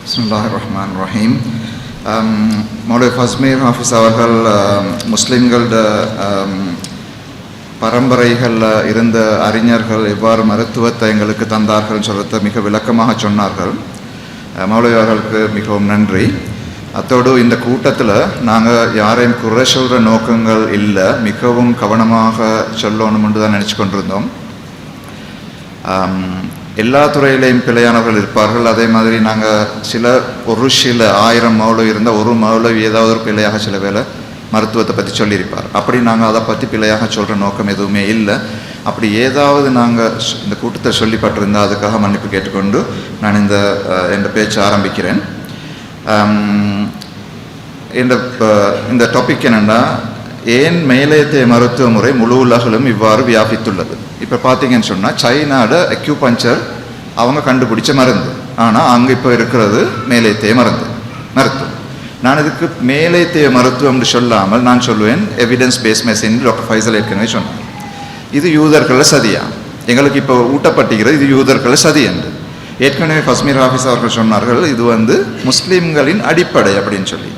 பிஸ்மில்லாஹிர்ரஹ்மானிர்ரஹீம். மௌலவி ஃபஸ்மீர் ஹாஃபிஸ் அவர்கள் முஸ்லீம்களோட பரம்பரைகளில் இருந்த அறிஞர்கள் எவ்வாறு மருத்துவத்தை எங்களுக்கு தந்தார்கள் சொல்கிறத மிக விளக்கமாக சொன்னார்கள். மௌலவி அவர்களுக்கு மிகவும் நன்றி. அத்தோடு இந்த கூட்டத்தில் நாங்கள் யாரையும் குறை சொல்கிற நோக்கங்கள் இல்லை, மிகவும் கவனமாக சொல்லணும்னு தான் நினச்சி கொண்டிருந்தோம். எல்லா துறையிலையும் பிழையானவர்கள் இருப்பார்கள். அதே மாதிரி நாங்கள் ஒரு சில 1000 மௌலவி இருந்தால் ஒரு மௌலவி ஏதாவது ஒரு பிழையாக சில வேளை மருத்துவத்தை பற்றி சொல்லியிருப்பார். அப்படி நாங்கள் அதை பற்றி பிழையாக சொல்கிற நோக்கம் எதுவுமே இல்லை. அப்படி ஏதாவது நாங்கள் இந்த கூட்டத்தை சொல்லிப்பட்டிருந்தால் அதுக்காக மன்னிப்பு கேட்டுக்கொண்டு நான் இந்த பேச்சு ஆரம்பிக்கிறேன். இந்த டாபிக் என்னென்னா, ஏன் மேலேத்திய மருத்துவ முறை முழு உலகிலும் இவ்வாறு வியாபித்துள்ளது. இப்போ பார்த்தீங்கன்னு சொன்னால் சைனாவோட அக்யூபஞ்சர் அவங்க கண்டுபிடிச்ச மருந்து, ஆனால் அங்கே இப்போ இருக்கிறது மேலேத்திய மருத்துவம். நான் இதுக்கு மேலேத்திய மருத்துவம்னு சொல்லாமல் நான் சொல்லுவேன் evidence base medicine. Doctor Faisal ஏற்கனவே சொன்னார், இது யூதர்களை சதியா, எங்களுக்கு இப்போ ஊட்டப்பட்டுகிறது இது யூதர்களை சதி என்று. ஏற்கனவே ஃபஸ்மீர் ஹாஃபிஸ் அவர்கள் சொன்னார்கள், இது முஸ்லீம்களின் அடிப்படை அப்படின்னு சொல்லி.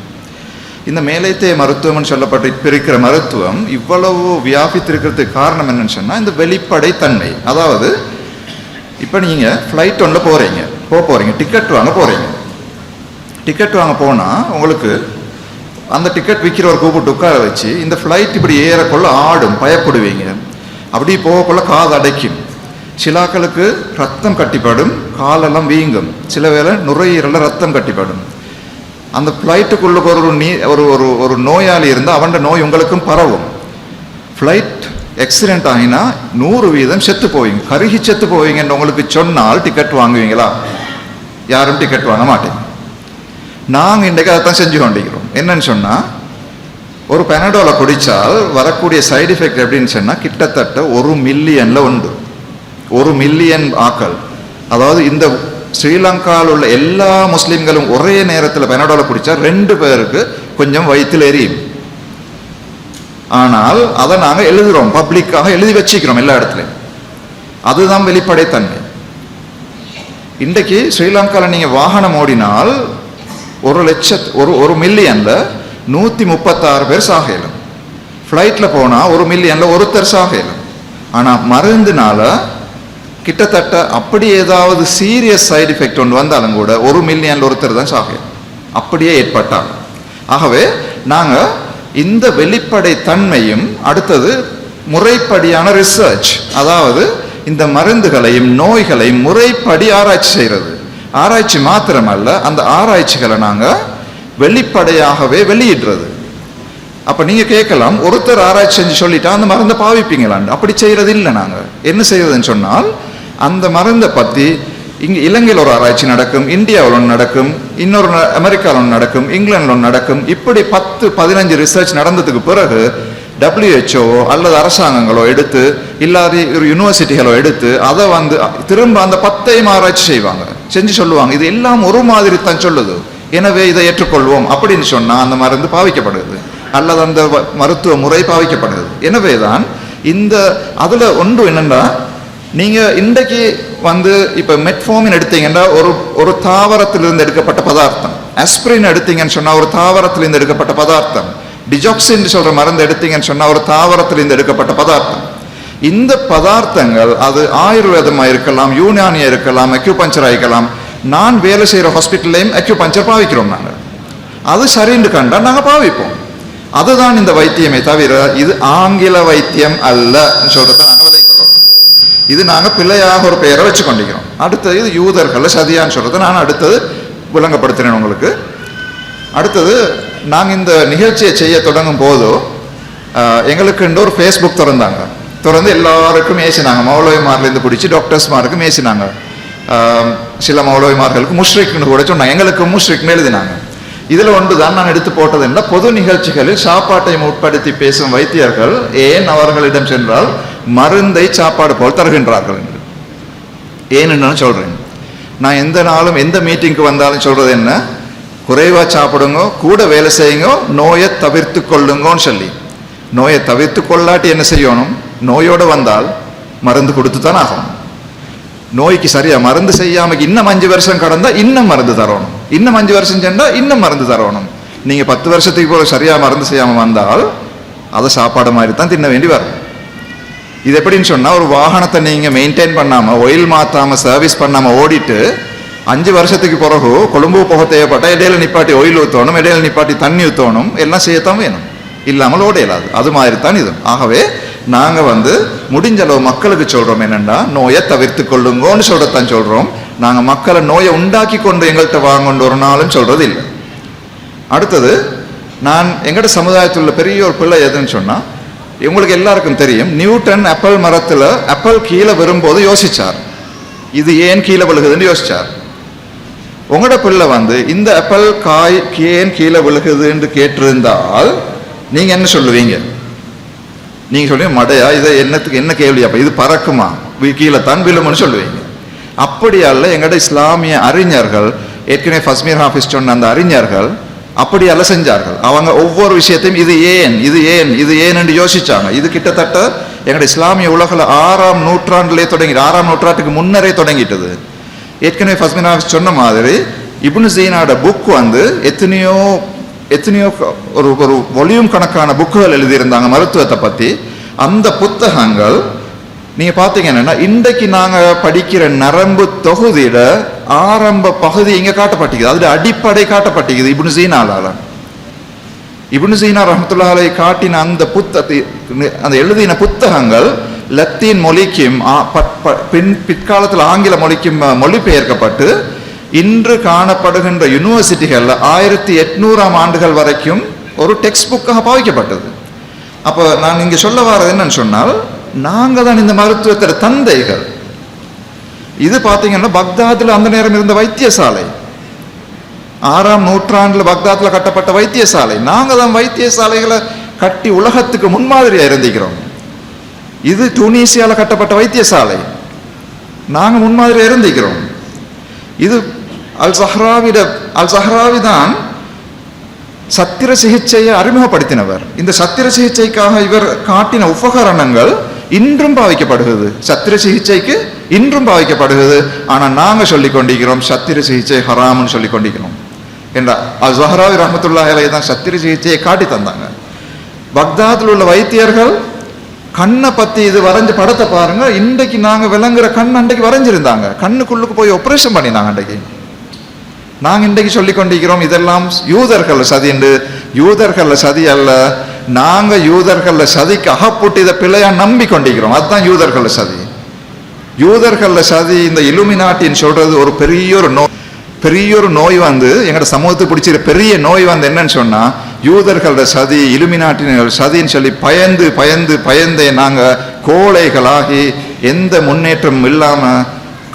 இந்த மேலைத்தேய மருத்துவம்னு சொல்லப்பட்டு இப்போ இருக்கிற மருத்துவம் இவ்வளவு வியாபித்திருக்கிறதுக்கு காரணம் என்னன்னு சொன்னால் இந்த வெளிப்படை தன்மை. அதாவது இப்போ நீங்கள் ஃப்ளைட் ஒன்றில் போகிறீங்க, டிக்கெட் வாங்க போகிறீங்க. டிக்கெட் வாங்க போனால் உங்களுக்கு அந்த டிக்கெட் விற்கிறவர் கூப்பிட்டு உட்கார வச்சு இந்த ஃப்ளைட் இப்படி ஏறக்குள்ள ஆடும், பயப்படுவீங்க. அப்படி போகக்குள்ள காது அடைக்கும், சிலாக்களுக்கு ரத்தம் கட்டிப்படும், காலெல்லாம் வீங்கும், சில வேளை நுரையீரலில் ரத்தம் கட்டிப்படும். அந்த ஃப்ளைட்டுக்குள்ளுக்கு ஒரு நோயாளி இருந்தால் அவன் நோய் உங்களுக்கும் பரவும். ஃப்ளைட் ஆக்சிடென்ட் ஆகினா 100% செத்து போவீங்க, கருகி செத்து போவீங்கன்னு உங்களுக்கு சொன்னால் டிக்கெட் வாங்குவீங்களா? யாரும் டிக்கெட் வாங்க மாட்டீங்க. நாங்கள் இன்றைக்கு அதைத்தான் செஞ்சு கொண்டிருக்கிறோம். என்னன்னு சொன்னால், ஒரு பெனடோலை குடித்தால் வரக்கூடிய சைடு எஃபெக்ட் எப்படின்னு சொன்னால் கிட்டத்தட்ட 1 மில்லியனில் உண்டு. 1 மில்லியன் ஆக்கள், அதாவது இந்த ஸ்ரீலங்காவில் உள்ள எல்லா முஸ்லீம்களும் ஒரே நேரத்தில் பெனடோலை குடித்தா 2 பேருக்கு கொஞ்சம் வயிற்றில் எரியும். ஆனால் அதை நாங்கள் எழுதுகிறோம், பப்ளிக்காக எழுதி வச்சுக்கிறோம் எல்லா இடத்துலையும். அதுதான் வெளிப்படைத்தன்மை. இன்றைக்கு ஸ்ரீலங்காவில் நீங்கள் வாகனம் ஓடினால் 1 மில்லியனில் 136 பேர் சாகையிலும். ஃப்ளைட்டில் போனால் 1 மில்லியனில் ஒருத்தர் சாகையிலும். ஆனால் மருந்துனால கிட்டத்தட்ட அப்படி ஏதாவது சீரியஸ் சைடு எஃபெக்ட் ஒன்று வந்தாலும் கூட 1 மில்லியனில் ஒருத்தர் தான் சாகையிலும், அப்படியே ஏற்பட்டாங்க. ஆகவே நாங்கள் இந்த வெளிப்படை தன்மையும் அடுத்தது முறைப்படியான ரிசர்ச், அதாவது இந்த மருந்துகளையும் நோய்களையும் முறைப்படி ஆராய்ச்சி செய்கிறது. ஆராய்ச்சி மாத்திரமல்ல, அந்த ஆராய்ச்சிகளை நாங்கள் வெளிப்படையாகவே வெளியிடுறது. அப்போ நீங்கள் கேட்கலாம், ஒருத்தர் ஆராய்ச்சி செஞ்சு சொல்லிட்டா அந்த மருந்தை பாவிப்பீங்களான்னு. அப்படி செய்கிறது இல்லை. நாங்கள் என்ன செய்யறதுன்னு சொன்னால், அந்த மருந்தை பற்றி இங்கே இலங்கையில் ஒரு ஆராய்ச்சி நடக்கும், இந்தியாவில் ஒன்று நடக்கும், இன்னொரு அமெரிக்காவில் ஒன்று நடக்கும், இங்கிலாண்டில் ஒன்று நடக்கும். இப்படி 10-15 ரிசர்ச் நடந்ததுக்கு பிறகு WHO அல்லது அரசாங்கங்களோ எடுத்து இல்லாத ஒரு யூனிவர்சிட்டிகளோ எடுத்து அதை திரும்ப அந்த 10ஐயும் ஆராய்ச்சி செஞ்சு சொல்லுவாங்க, இது எல்லாம் ஒரு மாதிரி தான் சொல்லுது, எனவே இதை ஏற்றுக்கொள்வோம் அப்படின்னு சொன்னால் அந்த மருந்து பாவிக்கப்படுது அல்லது அந்த மருத்துவ முறை பாவிக்கப்படுது. எனவே தான் அதில் ஒன்று என்னென்னா, நீங்கள் இன்றைக்கு இப்போ மெட்ஃபார்மின் எடுத்தீங்கன்னா ஒரு தாவரத்திலிருந்து எடுக்கப்பட்ட பதார்த்தம், ஆஸ்பிரின் எடுத்தீங்கன்னு சொன்னால் ஒரு தாவரத்திலிருந்து எடுக்கப்பட்ட பதார்த்தம், டிஜாக்சின் சொல்கிற மருந்து எடுத்தீங்கன்னு சொன்னால் ஒரு தாவரத்திலிருந்து எடுக்கப்பட்ட பதார்த்தம். இந்த பதார்த்தங்கள் அது ஆயுர்வேதமாக இருக்கலாம், யூனானியாக இருக்கலாம், அக்யூபஞ்சராக இருக்கலாம். நான் வேலை செய்கிற ஹாஸ்பிட்டல்லையும் அக்யூபஞ்சர் பாவிக்கிறோம். நாங்கள் அது சரின்னு கண்டால் நாங்கள் பாவிப்போம். அதுதான் இந்த வைத்தியமே தவிர இது ஆங்கில வைத்தியம் அல்லன்னு சொல்கிறத நாங்கள் விளைவிக்கிறோம். இது நாங்கள் பிள்ளையாக ஒரு பெயரை வச்சு கொண்டிருக்கிறோம். அடுத்தது இது யூதர்களை சதியான்னு சொல்கிறத நான் அடுத்தது விளங்கப்படுத்தினேன் உங்களுக்கு. அடுத்தது நாங்கள் இந்த நிகழ்ச்சியை செய்ய தொடங்கும் போதோ எங்களுக்கு ஒரு ஃபேஸ்புக் திறந்து எல்லாருக்கும் ஏசினாங்க. மௌலவிமார்லேருந்து பிடிச்சி டாக்டர்ஸ்மாருக்கும் ஏசினாங்க. சில மௌலவிமார்களுக்கு முஷ்ரிக்னு கூட சொன்னாங்க, எங்களுக்கு முஷ்ரிக்னு எழுதினாங்க. இதில் ஒன்று தான் நான் எடுத்து போட்டது என்ன, பொது நிகழ்ச்சிகளில் சாப்பாட்டை உட்படுத்தி பேசும் வைத்தியர்கள் ஏன் அவர்களிடம் சென்றால் மருந்தை சாப்பாடு போல் தருகின்றார்கள் என்று. ஏன்னு சொல்கிறேன். நான் எந்த நாளும் எந்த மீட்டிங்க்கு வந்தாலும் சொல்கிறது என்ன, குறைவாக சாப்பிடுங்க, கூட வேலை செய்யுங்க, நோயை தவிர்த்து கொள்ளுங்கன்னு சொல்லி. நோயை தவிர்த்து கொள்ளாட்டி என்ன செய்யணும், நோயோடு வந்தால் மருந்து கொடுத்து தான் ஆகணும். நோய்க்கு சரியாக மருந்து செய்யாமல் இன்னும் 5 வருஷம் கடந்தால் இன்னும் மருந்து தரணும். இன்னும் 5 வருஷம் சென்றா இன்னும் மருந்து தரணும். நீங்க 10 வருஷத்துக்கு போல சரியா மருந்து செய்யாம வந்தால் அதை சாப்பாடு மாதிரி தான் தின்ன வேண்டி வரும். இது எப்படின்னு சொன்னா, ஒரு வாகனத்தை நீங்க மெயின்டைன் பண்ணாம, ஆயில் மாத்தாம, சர்வீஸ் பண்ணாம ஓடிட்டு 5 வருஷத்துக்கு பிறகு கொழும்பு போக தேவைப்பட்ட இடையில நிப்பாட்டி ஆயில் ஊற்றணும், இடையில நிப்பாட்டி தண்ணி ஊற்றணும், எல்லாம் செய்யத்தான் வேணும், இல்லாமல் ஓட இயலாது. அது மாதிரி தான் இது. ஆகவே நாங்க முடிஞ்ச அளவு மக்களுக்கு சொல்றோம் என்னன்னா, நோயை தவிர்த்து கொள்ளுங்கன்னு சொல்றதான் சொல்றோம். நாங்க மக்களை நோயை உண்டாக்கி கொண்டு எங்கள்கிட்ட வாங்கொண்டு ஒரு நாளும் சொல்றது இல்லை. அடுத்தது, நான் எங்கட சமுதாயத்தில் உள்ள பெரிய ஒரு பிள்ளை எதுன்னு சொன்னா, உங்களுக்கு எல்லாருக்கும் தெரியும், நியூட்டன் ஆப்பிள் மரத்துல ஆப்பிள் கீழே வரும்போது யோசிச்சார், இது ஏன் கீழே விழுகுதுன்னு யோசிச்சார். உங்களோட பிள்ளை இந்த ஆப்பிள் காய் ஏன் கீழே விழுகுதுன்னு கேட்டிருந்தால் நீங்க என்ன சொல்லுவீங்க? நீங்க சொல்லுவீங்க, மடையா, இதை என்னத்துக்கு என்ன கேள்வி, அப்ப இது பறக்குமா, கீழே தான் விழுமுன்னு சொல்லுவீங்க. அப்படி அல்ல, எங்கட இஸ்லாமிய அறிஞர்கள், ஏற்கனவே ஃபஸ்மீர் ஹாஃபிஸ் சொன்ன அந்த அறிஞர்கள் அப்படி அல்ல செஞ்சார்கள். அவங்க ஒவ்வொரு விஷயத்தையும் இது ஏன் இது ஏன் இது ஏன் என்று யோசிச்சாங்க. இது கிட்டத்தட்ட எங்களுடைய இஸ்லாமிய உலகில் 6ஆம் நூற்றாண்டிலே தொடங்கி, 6ஆம் நூற்றாண்டுக்கு முன்னரே தொடங்கிட்டது. ஏற்கனவே ஃபஸ்மீர் ஹாஃபிஸ் சொன்ன மாதிரி இப்னு சீனாவோட புக் எத்தனையோ எத்தனையோ ஒரு ஒரு வால்யூம் கணக்கான புக்குகள் எழுதியிருந்தாங்க மருத்துவத்தை பற்றி. அந்த புத்தகங்கள் நீங்க பார்த்தீங்கன்னா, இன்றைக்கு நாங்க படிக்கிற நரம்பு தொகுதியில ஆரம்ப பகுதி இங்க காட்டப்பட்டிருக்குது, அதுல அடிப்படை காட்டப்பட்டிருக்குது இப்னு சீனாவால. இப்னு சீனா ரஹ்மத்துல்லாஹி அலைஹி காட்டின அந்த எழுதின புத்தகங்கள் லத்தீன் மொழிக்கும் பிற்காலத்தில் ஆங்கில மொழிக்கும் மொழிபெயர்க்கப்பட்டு இன்று காணப்படுகின்ற யூனிவர்சிட்டிகள்ல 1800ஆம் ஆண்டுகள் வரைக்கும் ஒரு டெக்ஸ்ட் புக்காக பாவிக்கப்பட்டது. அப்போ நான் இங்க சொல்ல வர்றது என்னன்னு சொன்னால், நாங்க தான் இந்த மருத்துவத்தோட தந்தைகள். இது பாத்தீங்கன்னா பக்தாதுல அந்த நேரம் இருந்த வைத்தியசாலை, 6ஆம் நூற்றாண்டுல பக்தாதுல கட்டப்பட்ட வைத்தியசாலை. நாங்க தான் வைத்தியசாலைகளை கட்டி உலகத்துக்கு முன்மாதிரியா இருந்திக்கிறோம். இது டுனீசியால கட்டப்பட்ட வைத்தியசாலை, நாங்க முன்மாதிரியா இருந்திக்கிறோம். இது அல் சஹ்ராவி தான் சத்திர சிகிச்சையை அறிமுகப்படுத்தினவர். இந்த சத்திர சிகிச்சைக்காக இவர் காட்டின உபகரணங்கள் இன்றும் பாவிக்கப்படுகிறது, சத்திர சிகிச்சைக்கு இன்றும் பாவிக்கப்படுகிறது. ஆனா நாங்க சொல்லிக் கொண்டிருக்கிறோம் சத்திர சிகிச்சை ஹராம்னு சொல்லிக் கொண்டிருக்கிறோம். என்றா அல் சஹ்ராவி ரஹ்மத்துல்லாஹி அலைஹி தான் சத்திர சிகிச்சையை காட்டி தந்தாங்க. பக்தாத்தில் உள்ள வைத்தியர்கள் கண்ணை பத்தி இது வரைஞ்ச படத்தை பாருங்க, இன்றைக்கு நாங்க விளங்குற கண் அன்றைக்கு வரைஞ்சிருந்தாங்க, கண்ணுக்குள்ளுக்கு போய் ஆபரேஷன் பண்ணினாங்க. அன்றைக்கு நாங்க இன்றைக்கு சொல்லிக் கொண்டிருக்கிறோம் இதெல்லாம் யூதர்கள் சதி என்று. யூதர்கள் சதி அல்ல, நாங்க யூதர்கள் சதிக்கு அகப்பட்டு இதை பிள்ளையா நம்பி கொண்டிருக்கிறோம். அதுதான் யூதர்கள் சதி. யூதர்கள் சதி இந்த இலுமினாட்டின்னு சொல்றது ஒரு பெரிய ஒரு நோய் எங்கட சமூகத்துக்கு பிடிச்சிரு பெரிய நோய் என்னன்னு சொன்னா, யூதர்களோட சதி, இலுமினாட்டின் சதின்னு சொல்லி பயந்து பயந்து பயந்தே நாங்க கோழைகளாகி எந்த முன்னேற்றம் இல்லாம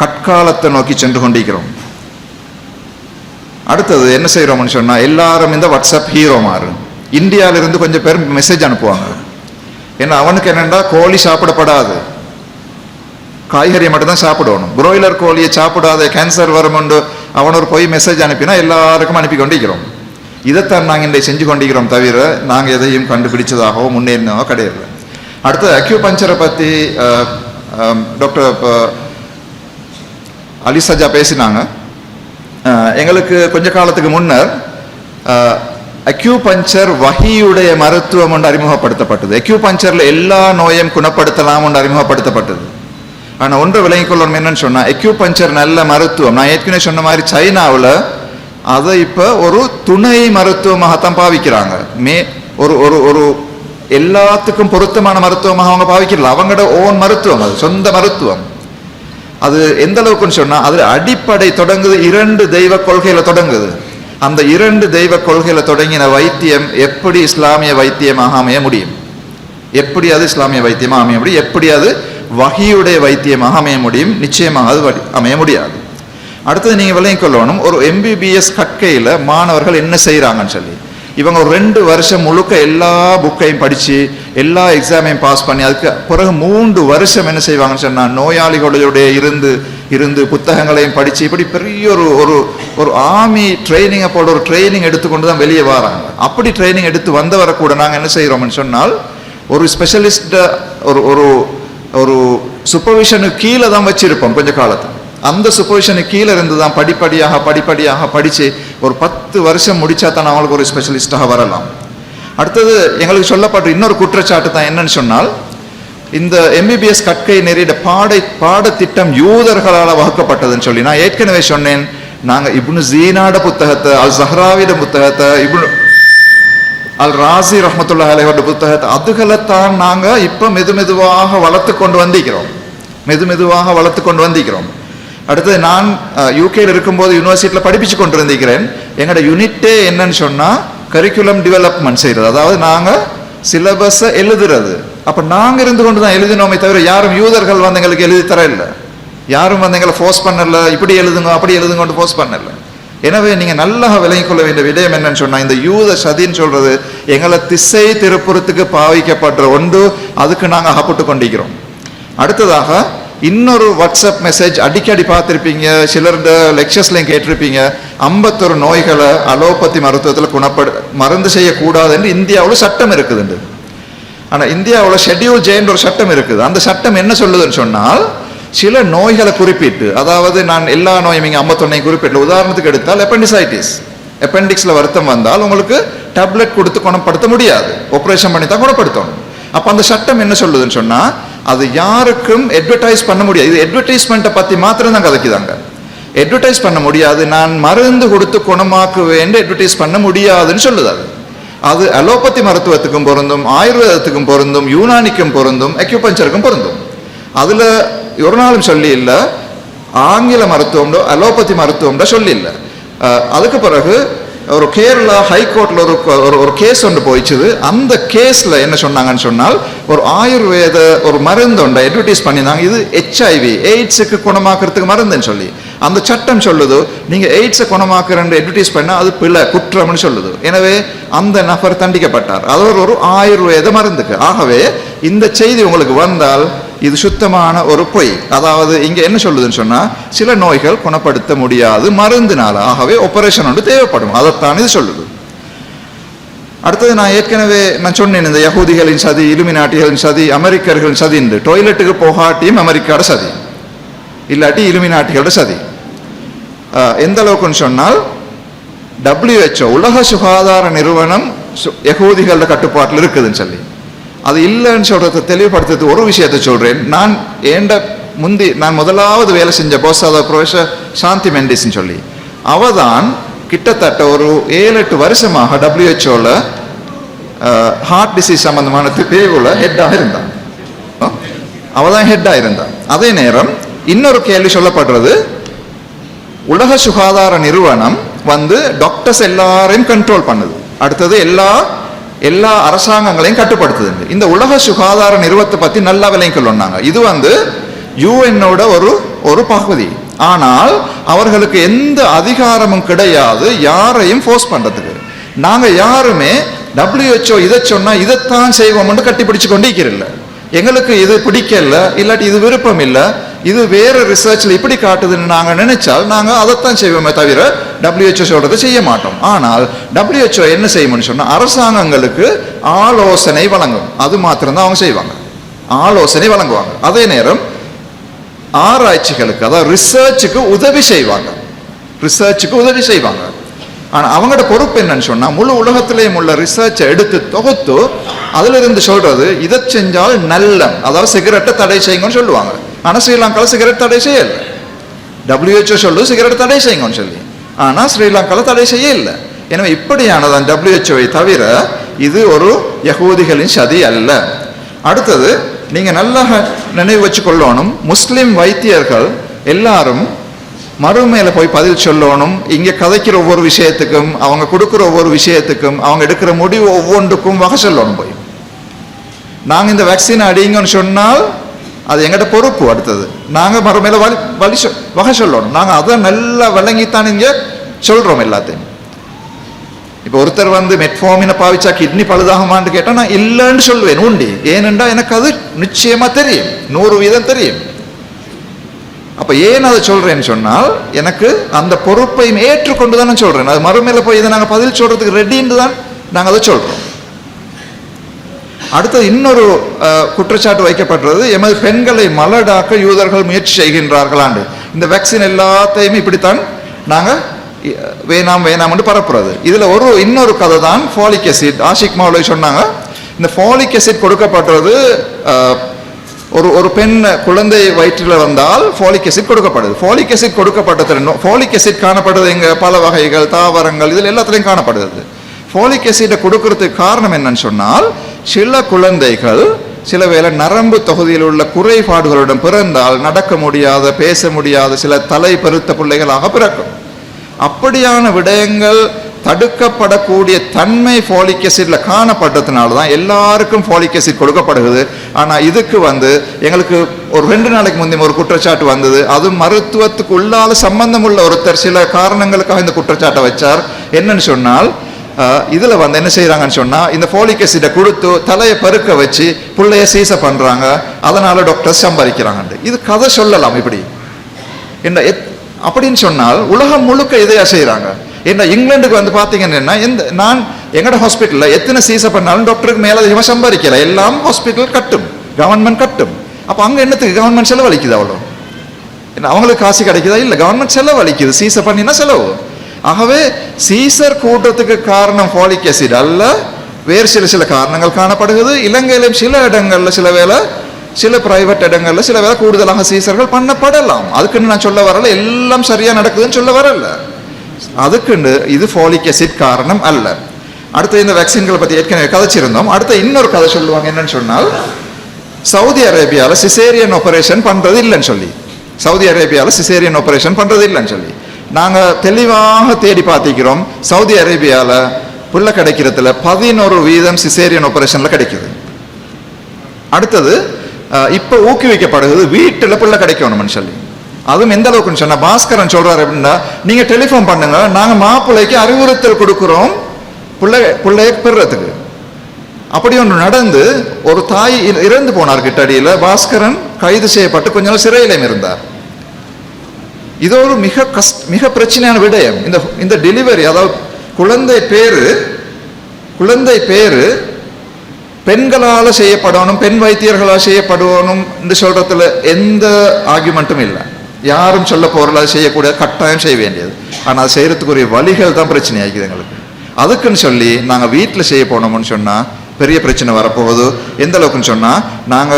கற்காலத்தை நோக்கி சென்று கொண்டிருக்கிறோம். அடுத்தது என்ன செய்யறோம்னு சொன்னா, எல்லாரும் இந்த வாட்ஸ்அப் ஹீரோ மாறு. இந்தியாவில இருந்து கொஞ்சம் பேர் மெசேஜ் அனுப்புவாங்க. ஏன்னா அவனுக்கு என்னண்டா, கோழி சாப்பிடப்படாது, காய்கறியை மட்டும் தான் சாப்பிடணும், புரோயிலர் கோழியை சாப்பிடாத கேன்சர் வரும்னு அவன் ஒரு போய் மெசேஜ் அனுப்பினா எல்லாருக்கும் அனுப்பி கொண்டிருக்கிறோம். இதைத்தான் நாங்கள் இன்றைக்கு செஞ்சு கொண்டிருக்கிறோம், தவிர நாங்கள் எதையும் கண்டுபிடிச்சதாகவோ முன்னேறினவோ கிடையாது. அடுத்து அக்யூபஞ்சரை பற்றி டாக்டர் அலி சஜா பேசினாங்க. எங்களுக்கு கொஞ்ச காலத்துக்கு முன்னர் அக்யூபஞ்சர் வஹியுடைய மருத்துவம் ஒன்று அறிமுகப்படுத்தப்பட்டது. அக்யூபஞ்சர்ல எல்லா நோயும் குணப்படுத்தலாம் ஒன்று அறிமுகப்படுத்தப்பட்டது. ஆனால் ஒன்று விளங்கிக் கொள்ளணும் என்னன்னு சொன்னா, அக்யூபஞ்சர் நல்ல மருத்துவம். நான் ஏற்கனவே சொன்ன மாதிரி சைனாவில் அதை இப்போ ஒரு துணை மருத்துவமாகத்தான் பாவிக்கிறாங்க. ஒரு ஒரு ஒரு எல்லாத்துக்கும் பொருத்தமான மருத்துவமாக அவங்க பாவிக்கிறல, அவங்களோட ஓன் மருத்துவம், அது சொந்த மருத்துவம். அது எந்த அளவுக்குன்னு சொன்னா, அதுல அடிப்படை தொடங்குது 2 தெய்வ கொள்கையில தொடங்குது. அந்த 2 தெய்வ கொள்கையில தொடங்கின வைத்தியம் எப்படி இஸ்லாமிய வைத்தியமாக அமைய முடியும்? எப்படி அது இஸ்லாமிய வைத்தியமாக அமைய முடியும்? எப்படி அது வஹியுடைய வைத்தியமாக அமைய முடியும்? நிச்சயமாக அது அமைய முடியாது. அடுத்தது நீங்க விளங்கிக் கொள்ளணும், ஒரு MBBS கற்கையில மாணவர்கள் என்ன செய்யறாங்கன்னு சொல்லி, இவங்க ஒரு 2 வருஷம் முழுக்க எல்லா புக்கையும் படிச்சு எல்லா எக்ஸாமையும் பாஸ் பண்ணி அதுக்கு பிறகு 3 வருஷம் என்ன செய்வாங்கன்னு சொன்னா, நோயாளிகளுடைய இருந்து புத்தகங்களையும் படிச்சு இப்படி பெரிய ஒரு ஒரு ஆர்மி ட்ரைனிங்கை போட ஒரு ட்ரைனிங் எடுத்துக்கொண்டு தான் வெளியே வராங்க. அப்படி ட்ரைனிங் எடுத்து வந்தவரை கூட நாங்கள் என்ன செய்கிறோம்னு சொன்னால், ஒரு ஸ்பெஷலிஸ்ட ஒரு ஒரு சூப்பர்விஷனுக்கு கீழே தான் வச்சிருப்போம் கொஞ்ச காலத்துக்கு. அந்த சுப்போசிஷனுக்கு கீழே இருந்து தான் படிப்படியாக படித்து ஒரு 10 வருஷம் முடிச்சா தான் அவங்களுக்கு ஒரு ஸ்பெஷலிஸ்டாக வரலாம். அடுத்தது எங்களுக்கு சொல்லப்பட்ட இன்னொரு குற்றச்சாட்டு தான் என்னன்னு சொன்னால், இந்த எம்பிபிஎஸ் கற்கை நெறிய பாடத்திட்டம் யூதர்களால் வகுக்கப்பட்டதுன்னு சொல்லி நான் ஏற்கனவே சொன்னேன். நாங்கள் இப்னு ஜீனாட புத்தகத்தை, அல் ஜஹ்ராவிட புத்தகத்தை, இப்னு அல் ராசி ரஹ்மத்துல்லாஹி அலைஹி புத்தகத்தை அதுகளைத்தான் நாங்கள் இப்போ மெதுவாக வளர்த்து கொண்டு வந்திருக்கிறோம். அடுத்தது நான் யூகேல இருக்கும்போது யூனிவர்சிட்டியில் படிப்பிச்சு கொண்டு இருந்திருக்கிறேன். எங்களோட யூனிட்டே என்னன்னு சொன்னால் கரிக்குலம் டெவலப்மெண்ட் செய்கிறது, அதாவது நாங்கள் சிலபஸை எழுதுறது. அப்போ நாங்கள் இருந்து கொண்டு தான் எழுதினோமே தவிர யாரும் யூதர்கள் வந்து எங்களுக்கு எழுதி தர இல்லை, யாரும் வந்து எங்களை ஃபோர்ஸ் பண்ணல, இப்படி எழுதுங்க அப்படி எழுதுங்கன்னு ஃபோர்ஸ் பண்ணல. எனவே நீங்கள் நல்லா விளங்கிக் கொள்ள வேண்டிய விடயம் என்னன்னு சொன்னால், இந்த யூத சதின்னு சொல்றது எங்களை திசை திருப்புறத்துக்கு பாவிக்கப்படுற ஒன்று, அதுக்கு நாங்கள் அகப்பட்டு கொண்டிருக்கிறோம். அடுத்ததாக இன்னொரு வாட்ஸ்அப் மெசேஜ் அடிக்கடி பார்த்துருப்பீங்க, சிலருடைய லெக்சர்ஸ்லையும் கேட்டிருப்பீங்க, 51 நோய்களை அலோபதி மருத்துவத்தில் மருந்து செய்யக்கூடாது என்று இந்தியாவில் சட்டம் இருக்குதுண்டு. ஆனால் இந்தியாவில் ஷெட்யூல் ஜேன்ற ஒரு சட்டம் இருக்குது. அந்த சட்டம் என்ன சொல்லுதுன்னு சொன்னால், சில நோய்களை குறிப்பிட்டு, அதாவது நான் எல்லா நோயும் இங்கே 51 குறிப்பிட்டு, உதாரணத்துக்கு எடுத்தால் அப்பெண்டிக்ஸில் வருத்தம் வந்தால் உங்களுக்கு டேப்லெட் கொடுத்து குணப்படுத்த முடியாது, ஆப்ரேஷன் பண்ணி தான் குணப்படுத்தணும். அப்போ அந்த சட்டம் என்ன சொல்லுதுன்னு சொன்னால், அது யாருக்கும் அட்வர்டைஸ் பண்ண முடியாது. இது அட்வர்டைஸ்மெண்ட்டை பற்றி மாத்திரம் தான் கதைக்குதாங்க. அட்வர்டைஸ் பண்ண முடியாது, நான் மருந்து கொடுத்து குணமாக்குவேன் அட்வர்டைஸ் பண்ண முடியாதுன்னு சொல்லுது. அது அலோபதி மருத்துவத்துக்கும் பொருந்தும், ஆயுர்வேதத்துக்கும் பொருந்தும், யூனானிக்கும் பொருந்தும், அக்யூபஞ்சருக்கும் பொருந்தும். அதில் ஒரு நாளும் சொல்லி இல்லை ஆங்கில மருத்துவம்டோ அலோபதி மருத்துவம்டோ சொல்லி இல்லை. அதுக்கு பிறகு ஒரு கேரளா ஹைகோர்ட்டில் ஒரு கேஸ் ஒன்று போயிடுச்சுது. அந்த கேஸில் என்ன சொன்னாங்கன்னு சொன்னால், ஒரு ஆயுர்வேத ஒரு மருந்து ஒன்றை அட்வர்டைஸ் பண்ணியிருந்தாங்க, இது HIV எய்ட்ஸுக்கு குணமாக்குறதுக்கு மருந்துன்னு சொல்லி. அந்த சட்டம் சொல்லுது, நீங்கள் எய்ட்ஸை குணமாக்குறேன்னு அட்வர்டைஸ் பண்ணால் அது பிழை, குற்றம்னு சொல்லுது. எனவே அந்த நபர் தண்டிக்கப்பட்டார், அது ஒரு ஆயுர்வேத மருந்துக்கு. ஆகவே இந்த செய்தி உங்களுக்கு வந்தால் இது சுத்தமான ஒரு பொய். அதாவது இங்கே என்ன சொல்லுதுன்னு சொன்னால், சில நோய்கள் குணப்படுத்த முடியாது மருந்தினால, ஆகவே ஆபரேஷன் ஒன்று தேவைப்படும், அதைத்தான் இது சொல்லுது. அடுத்தது நான் ஏற்கனவே சொன்னேன், இந்த யகூதிகளின் சதி, இலுமினாட்டிகளின் சதி, அமெரிக்கர்களின் சதி, இந்த டொய்லெட்டுக்கு போகாட்டியும் அமெரிக்காவோட சதி, இல்லாட்டி இலுமினாட்டிகளோட சதி. எந்த அளவுக்குன்னு சொன்னால், WHO உலக சுகாதார நிறுவனம் யகூதிகளோட கட்டுப்பாட்டில் இருக்குதுன்னு சொல்லி, அது இல்லைன்னு சொல்றதை தெளிவுபடுத்துறது ஒரு விஷயத்தை சொல்றேன். நான் முதலாவது வேலை செஞ்ச போஸ், அதாவது ப்ரொஃபஸர் சாந்தி மெண்டிஸ்ன்னு சொல்லி, அவதான் கிட்டத்தட்ட ஒரு 7-8 வருஷமாக WHO ஹார்ட் டிசீஸ் சம்பந்தமான பிரிவுல ஹெட்டாக இருந்தான். அவதான் ஹெட்டாக இருந்தான். அதே நேரம் இன்னொரு கேள்வி சொல்லப்படுறது, உலக சுகாதார நிறுவனம் டாக்டர்ஸ் எல்லாரையும் கண்ட்ரோல் பண்ணுது, அடுத்தது எல்லா அரசாங்கங்களையும் கட்டுப்படுத்துது. இந்த உலக சுகாதார நிறுவனத்தை பத்தி நல்லா விளங்கிக் கொள்ளணும். இது யூஎன்னோட ஒரு பகுதி, ஆனால் அவர்களுக்கு எந்த அதிகாரமும் கிடையாது யாரையும் ஃபோர்ஸ் பண்றதுக்கு. நாங்க யாருமே WHO இதை சொன்னா இதைத்தான் செய்வோம்னு கட்டிப்பிடிச்சு கொண்டு இருக்கிறில்ல. எங்களுக்கு இது பிடிக்கல, இல்லாட்டி இது விருப்பம் இல்லை, இது வேற ரிசர்ச்ல இப்படி காட்டுதுன்னு நாங்க நினைச்சால் நாங்க அதைத்தான் செய்வோமே தவிர WHO சொல்றதை செய்ய மாட்டோம். ஆனால் WHO என்ன செய்யும்னு சொன்னா, அரசாங்கங்களுக்கு ஆலோசனை வழங்கும், அது மாத்திரம்தான் அவங்க செய்வாங்க, ஆலோசனை வழங்குவாங்க. அதே நேரம் ஆராய்ச்சிகளுக்கு, அதாவது ரிசர்ச்சுக்கு உதவி செய்வாங்க. ஆனா அவங்களோட பொறுப்பு என்னன்னு சொன்னா, முழு உலகத்திலேயும் உள்ள ரிசர்ச்சை எடுத்து தொகுத்து அதுல இருந்து சொல்றது, இதை செஞ்சால் நல்ல, அதாவது சிகரெட்டை தடை செய்யுங்கன்னு சொல்லுவாங்க. ஆனா ஸ்ரீலங்காவில் சிகரெட் தடை செய்ய இல்லை. WHO சொல்லு சிகரெட் தடை செய்யுங்கன்னு சொல்லி, ஆனா ஸ்ரீலங்காவில் தடை செய்ய இல்லை. எனவே இப்படியானதான் WHO தவிர இது ஒரு யகூதிகளின் சதி அல்ல. அடுத்தது நீங்க நல்லா நினைவு வச்சு கொள்ளணும், முஸ்லிம் வைத்தியர்கள் எல்லாரும் மறுமையில போய் பதில் சொல்லணும். இங்க கதைக்கிற ஒவ்வொரு விஷயத்துக்கும், அவங்க கொடுக்குற ஒவ்வொரு விஷயத்துக்கும், அவங்க எடுக்கிற முடிவு ஒவ்வொன்றுக்கும் வகை சொல்லணும். போய் நாங்க இந்த வேக்சின் அடிங்கன்னு சொன்னால் அது எங்கள்கிட்ட பொறுப்பு. அடுத்தது நாங்க மறுமையில வகை சொல்லணும். நாங்க அதை நல்லா விளங்கித்தான் இங்க சொல்றோம் எல்லாத்தையும். இப்ப ஒருத்தர் மெட்ஃபார்மினை பாவிச்சா கிட்னி பழுதாகுமான்னு கேட்டா நான் இல்லைன்னு சொல்லுவேன், உண்டு. ஏனென்றா எனக்கு அது நிச்சயமா தெரியும், 100% தெரியும். அப்ப ஏன் அதை சொல்றேன்னு சொன்னால், எனக்கு அந்த பொறுப்பையும் ஏற்றுக்கொண்டு தான் நான் சொல்றேன். அது மறுமையில போய் இதை நாங்க பதில் சொல்றதுக்கு ரெடின்னு தான் நாங்க அதை சொல்றோம். அடுத்தது இன்னொரு குற்றச்சாட்டு வைக்கப்படுறது, எமது பெண்களை மலடாக்க யூதர்கள் முயற்சி செய்கின்றார்களாண்டு. இந்த வேக்சின் எல்லாத்தையுமே இப்படித்தான் நாங்கள் வேணாம் வேணாம்னு பரப்புறது. இதில் இன்னொரு கதை தான் ஃபாலிக் ஆசிட். ஆஷிக் மௌலவி சொன்னாங்க, இந்த ஃபாலிக் ஆசிட் கொடுக்கப்படுறது ஒரு பெண் குழந்தை வயிற்றில் வந்தால் ஃபாலிக் ஆசிட் கொடுக்கப்படுது. ஃபாலிக் ஆசிட் கொடுக்கப்பட்டது, ஃபாலிக் ஆசிட் காணப்படுறது எங்க பல வகைகள், தாவரங்கள், இதில் எல்லாத்துலேயும் காணப்படுது. ஃபாலிக் ஆசிட்டை கொடுக்கறதுக்கு காரணம் என்னன்னு சொன்னால், சில குழந்தைகள் சில வேளை நரம்பு தொகுதியில் உள்ள குறைபாடுகளுடன் பிறந்தால் நடக்க முடியாத, பேச முடியாத, சில தலை பெருத்த பிள்ளைகளாக பிறக்கும். அப்படியான விடயங்கள் தடுக்கப்படக்கூடிய தன்மை ஃபாலிக் ஆசிட்ல காணப்பட்டதுனால தான் எல்லாருக்கும் ஃபாலிக் ஆசிட் கொடுக்கப்படுகிறது. ஆனால் இதுக்கு எங்களுக்கு ஒரு 2 நாளைக்கு முந்தைய ஒரு குற்றச்சாட்டு வந்தது. அது மருத்துவத்துக்கு உள்ளால சம்பந்தம் உள்ள ஒருத்தர் சில காரணங்களுக்காக இந்த குற்றச்சாட்டை வச்சார். என்னன்னு சொன்னால், இதுல என்ன செய்யறாங்கன்னு சொன்னா, இந்த ஃபாலிக் ஆசிட்டை கொடுத்து தலையை பருக்க வச்சு பிள்ளைய சீச பண்றாங்க, அதனால டாக்டர் சம்பாதிக்கிறாங்க. இது கதை சொல்லலாம் இப்படி என்ன அப்படின்னு சொன்னால், உலகம் முழுக்க இதையா செய்யறாங்க. என்ன இங்கிலாந்துக்கு பாத்தீங்கன்னா, நான் எங்கட ஹாஸ்பிட்டல்ல எத்தனை சீச பண்ணாலும் டாக்டருக்கு மேலதிகமா சம்பாதிக்கல. எல்லாம் ஹாஸ்பிட்டல் கட்டும், கவர்மெண்ட் கட்டும். அப்ப அங்க என்னத்துக்கு கவர்மெண்ட் செலவழிக்குது? அவ்வளோ அவங்களுக்கு காசு கிடைக்குதா? இல்ல, கவர்மெண்ட் செலவழிக்குது. சீச பண்ணினா செலவு. ஆகவே சீசர் கூட்டத்துக்கு காரணம் ஃபாலிக் ஆசிட் அல்ல, வேறு சில காரணங்கள் காணப்படுகிறது. இலங்கையிலும் சில இடங்கள்ல சில பிரைவேட் இடங்கள்ல சில வேலை கூடுதலாக சீசர்கள் பண்ணப்படலாம். அதுக்குன்னு நான் சொல்ல வரல எல்லாம் சரியா நடக்குதுன்னு சொல்ல வரல. அதுக்குன்னு இது ஃபாலிக் ஆசிட் காரணம் அல்ல. அடுத்த இந்த வேக்சின்களை பத்தி ஏற்கனவே கதைச்சிருந்தோம். அடுத்த இன்னொரு கதை சொல்லுவாங்க. என்னன்னு சொன்னால், சவுதி அரேபியால சிசேரியன் ஆபரேஷன் பண்றது இல்லைன்னு சொல்லி, சவுதி அரேபியால சிசேரியன் ஆபரேஷன் பண்றது இல்லைன்னு சொல்லி நாங்க தெளிவாக தேடி பார்த்திக்கிறோம். சவுதி அரேபியால புள்ள கிடைக்கிறதுல 11% சிசேரியன் ஆபரேஷன்ல கிடைக்குது. அடுத்தது இப்ப ஊக்குவிக்கப்படுகிறது வீட்டுல புள்ள கிடைக்கணும்னு சொல்லி. அதுவும் எந்த அளவுக்குன்னு சொன்னா, பாஸ்கரன் சொல்றாரு அப்படின்னா, நீங்க டெலிஃபோன் பண்ணுங்க, நாங்க மாப்பிள்ளைக்கு அறிவுறுத்தல் கொடுக்கிறோம் பிள்ளைய பெறுறதுக்கு. அப்படி ஒன்று நடந்து ஒரு தாய் இறந்து போனார் கிட்டடியில. பாஸ்கரன் கைது செய்யப்பட்டு கொஞ்ச நாள் சிறையிலும் இருந்தார். இது ஒரு மிக பிரச்சனையான விடயம். இந்த டெலிவரி, அதாவது குழந்தை பேரு பெண்களால செய்யப்படணும், பெண் வைத்தியர்களால் செய்யப்படணும் என்று சொல்றதுல எந்த ஆர்குமெண்ட்டும் இல்லை. யாரும் சொல்ல போறல செய்யக்கூடிய, கட்டாயம் செய்ய வேண்டியது. ஆனால் அது செய்யறதுக்குரிய வழிகள் தான் பிரச்சனை ஆகிக்குது எங்களுக்கு. அதுக்குன்னு சொல்லி நாங்கள் வீட்டில் செய்ய போனோம்னு சொன்னா பெரிய பிரச்சனை வரப்போகுது. எந்த அளவுக்குன்னு சொன்னா, நாங்க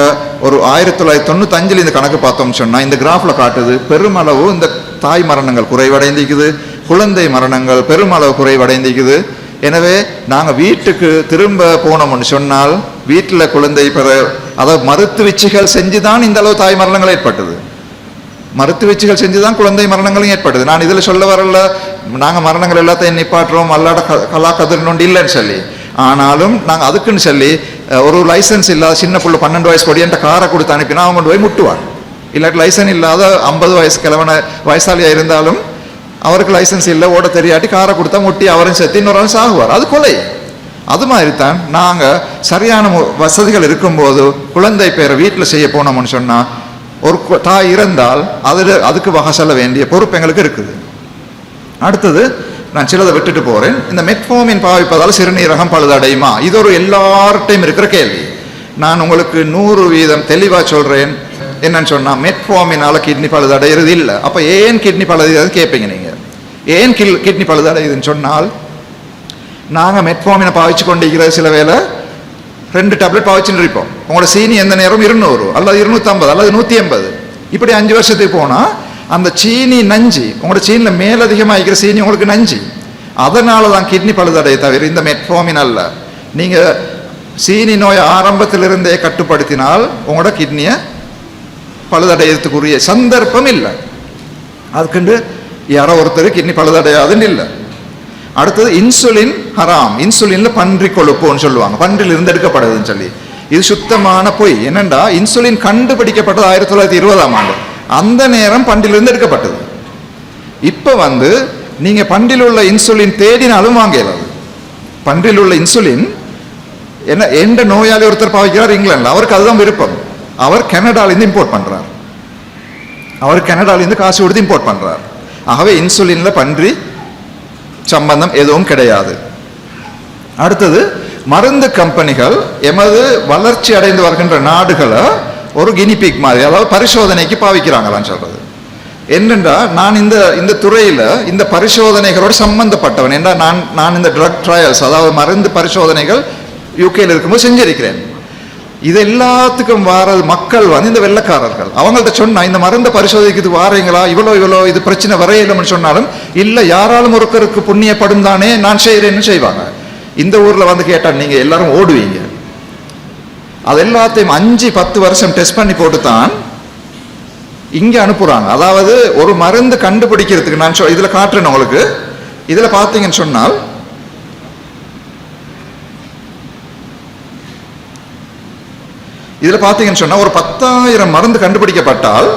ஒரு 1995 இந்த கணக்கு பார்த்தோம்னு சொன்னா, இந்த கிராஃப்ல காட்டுது பெருமளவு இந்த தாய் மரணங்கள் குறைவடைந்திருக்குது, குழந்தை மரணங்கள் பெருமளவு குறைவடைந்திருக்குது. எனவே நாங்க வீட்டுக்கு திரும்ப போனோம்னு சொன்னால், வீட்டில் குழந்தை அதாவது மருத்துவச்சிகள் செஞ்சுதான் இந்த அளவு தாய் மரணங்கள் ஏற்பட்டது. மருத்துவச்சிகள் செஞ்சுதான் குழந்தை மரணங்களும் ஏற்பட்டது. நான் இதுல சொல்ல வரல நாங்க மரணங்கள் எல்லாத்தையும் நிப்பாட்டுறோம், அல்லாட கலா கதிர்னு இல்லைன்னு சொல்லி. ஆனாலும் நாங்கள் அதுக்குன்னு சொல்லி ஒரு லைசன்ஸ் இல்லாத சின்ன பிள்ளை 12 வயசு கொடியன்ட்ட காரை கொடுத்து அனுப்பினா அவங்க கொண்டு போய் முட்டுவாங்க. இல்லாட்டி லைசன்ஸ் இல்லாத 50 வயசு கிழவன வயசாலியா இருந்தாலும் அவருக்கு லைசன்ஸ் இல்லை, ஓட தெரியாட்டி காரை கொடுத்தா முட்டி அவரும் சேர்த்து இன்னொரு சாகுவார். அது கொலை. அது மாதிரி தான் நாங்கள் சரியான வசதிகள் இருக்கும்போது குழந்தை பேரை வீட்டில் செய்ய போனோம்னு சொன்னால், ஒரு தாய் இறந்தால் அதுக்கு வகை செல்ல வேண்டிய பொறுப்பு எங்களுக்கு இருக்குது. அடுத்தது நான் சிலதை விட்டுட்டு போறேன். இந்த மெட்ஃபார்மின் பாவிப்பதால் சிறுநீரகம் பழுதடையுமா? இது ஒரு எல்லார்ட்டையும் இருக்கிற கேள்வி. நான் உங்களுக்கு 100% தெளிவா சொல்றேன். என்னன்னு சொன்னா, மெட்ஃபார்மினால கிட்னி பழுதடைகிறது இல்லை. அப்ப ஏன் கிட்னி பழுது கேட்பீங்க நீங்க. ஏன் கிட்னி பழுதடையுதுன்னு சொன்னால், நாங்க மெட்ஃபார்மினை பாவிச்சு கொண்டிருக்கிற சில வேளை 2 டேப்லெட் பாவிச்சுட்டு இருப்போம். உங்களோட சீனி எந்த நேரம் 200 அல்லது 250 அல்லது 180. இப்படி 5 வருஷத்துக்கு போனா அந்த சீனி நஞ்சு, உங்களோட சீனில் மேலதிகமாக இருக்கிற சீனி உங்களுக்கு நஞ்சு. அதனால தான் கிட்னி பழுதடைய தவிர இந்த மெட்ஃபார்மின் அல்ல. நீங்க சீனி நோயை ஆரம்பத்திலிருந்தே கட்டுப்படுத்தினால் உங்களோட கிட்னியை பழுதடையறதுக்குரிய சந்தர்ப்பம் இல்லை. அதுக்குண்டு யாரோ ஒருத்தர் கிட்னி பழுதடையாதுன்னு இல்லை. அடுத்தது இன்சுலின் ஹராம். இன்சுலின்ல பன்றி கொழுப்புன்னு சொல்லுவாங்க, பன்றில் இருந்து எடுக்கப்படுதுன்னு சொல்லி. இது சுத்தமான பொய். என்னண்டா, இன்சுலின் கண்டுபிடிக்கப்பட்டது 1920ஆம் ஆண்டு. அந்த நேரம் பண்டிலிருந்து எடுக்கப்பட்டது. இப்ப நீங்க பண்டில் உள்ள இன்சுலின் தேடினாலும் வாங்கலாது. பன்றில் உள்ள இன்சுலின் என்ன எந்த நோயாளி ஒருத்தர் பாவிக்கிறார் இங்கிலாந்துல, அவருக்கு அதுதான் விருப்பம். அவர் கனடாலிருந்து இம்போர்ட் பண்றார். அவர் கனடாலிருந்து காசு கொடுத்து இம்போர்ட் பண்றார். ஆகவே இன்சுலின்ல பன்றி சம்பந்தம் எதுவும் கிடையாது. அடுத்தது, மருந்து கம்பெனிகள் எமது வளர்ச்சி அடைந்து வருகின்ற நாடுகளை ஒரு கினிபிக் மாதிரி, அதாவது பரிசோதனைக்கு பாவிக்கிறாங்களான்னு சொல்றது. என்னென்றா நான் இந்த துறையில் இந்த பரிசோதனைகளோடு சம்பந்தப்பட்டவன் என்றால் நான் இந்த ட்ரக் ட்ரையல்ஸ், அதாவது மருந்து பரிசோதனைகள் யூகேல இருக்கும்போது செஞ்சிருக்கிறேன். இது எல்லாத்துக்கும் வாரது மக்கள் இந்த வெள்ளைக்காரர்கள். அவங்கள்ட்ட சொன்னா இந்த மருந்தை பரிசோதிக்கிறதுக்கு வாரீங்களா, இவ்வளோ இது பிரச்சனை வரையிலன்னு சொன்னாலும் இல்லை, யாராலும் ஒருத்தருக்கு புண்ணியப்படும் தானே நான் செய்கிறேன்னு செய்வாங்க. இந்த ஊரில் கேட்டால் நீங்கள் எல்லாரும் ஓடுவீங்க. அது எல்லாத்தையும் 5-10 வருஷம் டெஸ்ட் பண்ணி போட்டு தான் இங்கே அனுப்புகிறாங்க. அதாவது ஒரு மருந்து கண்டுபிடிக்கிறதுக்கு நான் இதில் காட்டுறேன் உங்களுக்கு. இதில் பார்த்தீங்கன்னு சொன்னால் இதில் பார்த்தீங்கன்னு சொன்னால் ஒரு 10,000 மருந்து கண்டுபிடிக்கப்பட்டால்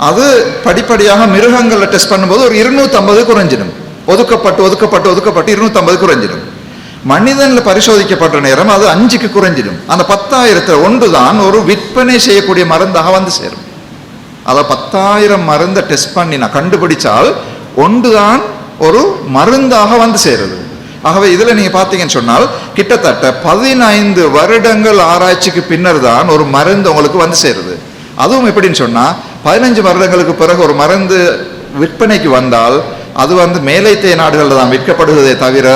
அது படிப்படியாக மிருகங்களில் டெஸ்ட் பண்ணும்போது ஒரு 250 குறைஞ்சிடும். ஒதுக்கப்பட்டு 250 குறைஞ்சிடும். மனிதனில் பரிசோதிக்கப்பட்ட நேரம் அது 5க்கு குறைஞ்சிடும். அந்த 10,000 ஒன்று தான் ஒரு விற்பனை செய்யக்கூடிய மருந்தாக சேரும். அதை 10,000 மருந்தை டெஸ்ட் பண்ணி நான் கண்டுபிடிச்சால் ஒன்று தான் ஒரு மருந்தாக சேருது. ஆகவே இதில் நீங்கள் பார்த்தீங்கன்னு சொன்னால் கிட்டத்தட்ட 15 வருடங்கள் ஆராய்ச்சிக்கு பின்னர் தான் ஒரு மருந்து உங்களுக்கு சேருது. அதுவும் எப்படின்னு சொன்னால் 15 வருடங்களுக்கு பிறகு ஒரு மருந்து விற்பனைக்கு வந்தால் அது மேலைத்தேய நாடுகளில் தான் விற்கப்படுவதே தவிர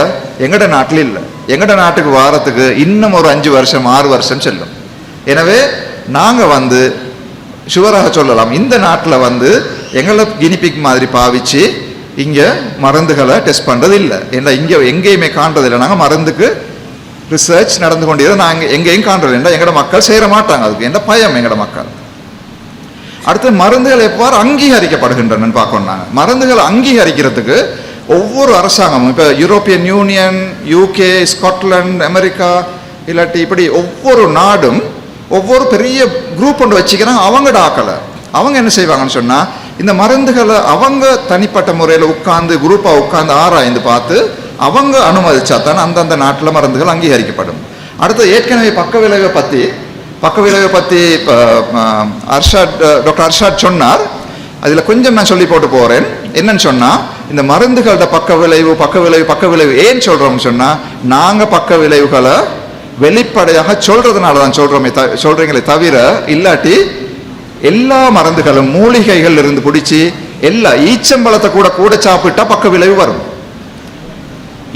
எங்கட நாட்டில் இல்லை. எங்கட நாட்டுக்கு வாரத்துக்கு இன்னும் ஒரு 5 வருஷம் 6 வருஷம் செல்லும். எனவே நாங்கள் சுவராக சொல்லலாம், இந்த நாட்டில் எங்களை கினிபிக் மாதிரி பாவிச்சு இங்கே மருந்துகளை டெஸ்ட் பண்ணுறது இல்லை. ஏன்னா இங்கே எங்கேயுமே காண்றதில்லை. நாங்கள் மருந்துக்கு ரிசர்ச் நடந்து கொண்டே நாங்கள் எங்கேயும் காண்றது இல்லை. எங்களோட மக்கள் சேர மாட்டாங்க. அதுக்கு என்ன பயம் எங்களோட மக்கள். அடுத்து மருந்துகள் எவ்வாறு அங்கீகரிக்கப்படுகின்றன பார்க்கணும். நாங்கள் மருந்துகளை அங்கீகரிக்கிறதுக்கு ஒவ்வொரு அரசாங்கமும், இப்போ European union, UK, Scotland, America, இல்லாட்டி இப்படி ஒவ்வொரு நாடும் ஒவ்வொரு பெரிய குரூப் ஒன்று வச்சுக்கிறாங்க. அவங்களோட ஆக்களை அவங்க என்ன செய்வாங்கன்னு சொன்னால் இந்த மருந்துகளை அவங்க தனிப்பட்ட முறையில் குரூப்பாக உட்கார்ந்து ஆராய்ந்து பார்த்து அவங்க அனுமதிச்சா தான் அந்தந்த நாட்டில் மருந்துகள் அங்கீகரிக்கப்படும். அடுத்து ஏற்கனவே பக்க விளைவை பற்றி டாக்டர் அர்ஷாத் சொன்னார். அதில் கொஞ்சம் நான் சொல்லி போட்டு போகிறேன். என்னன்னு சொன்னால் இந்த மருந்துகளோட பக்க விளைவு ஏன் சொல்கிறோம்னு சொன்னால் நாங்கள் பக்க விளைவுகளை வெளிப்படையாக சொல்கிறதுனால தான் சொல்கிறீங்களே தவிர இல்லாட்டி எல்லா மருந்துகளும் மூலிகைகள் இருந்து பிடிச்சி எல்லா ஈச்சம்பழத்தை கூட சாப்பிட்டா பக்க விளைவு வரும்.